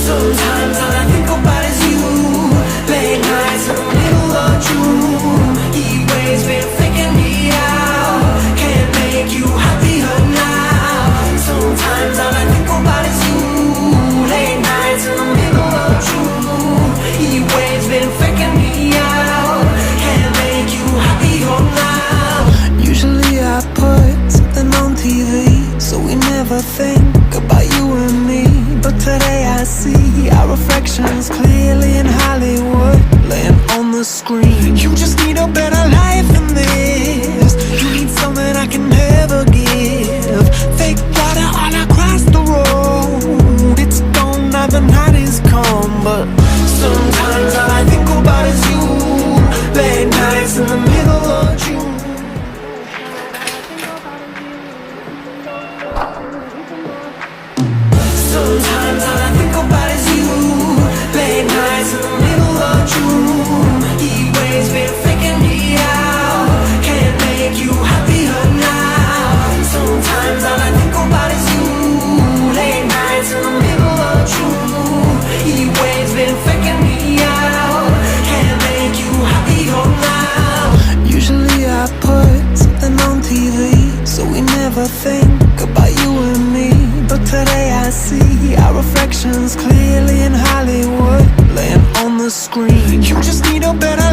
Sometimes all I think about is you. Late nights in the middle of June. Heat waves been faking me out. Can't make you happier now. Sometimes all I think about is you. Late nights in the middle of June. Heat waves been faking me out. Can't make you happier now. Usually I put something on TV, so we never think about you and me. But today I see our reflections clearly in Hollywood, laying on the screen. You just need a better life than this. You need something I can never give. Fake water all across the road. It's gone now, the night is come. But sometimes all I think about is you. Late nights in the middle of June. Sometimes all I think about is you. Late nights in the middle of June. Heat waves been faking me out. Can't make you happier now. Sometimes all I think about is you. Late nights in the middle of June. Heat waves been faking me out. Can't make you happier now. Usually I put something on TV, so we never think about you and me. But today I see our reflections clearly in Hollywood, laying on the screen. You just need a better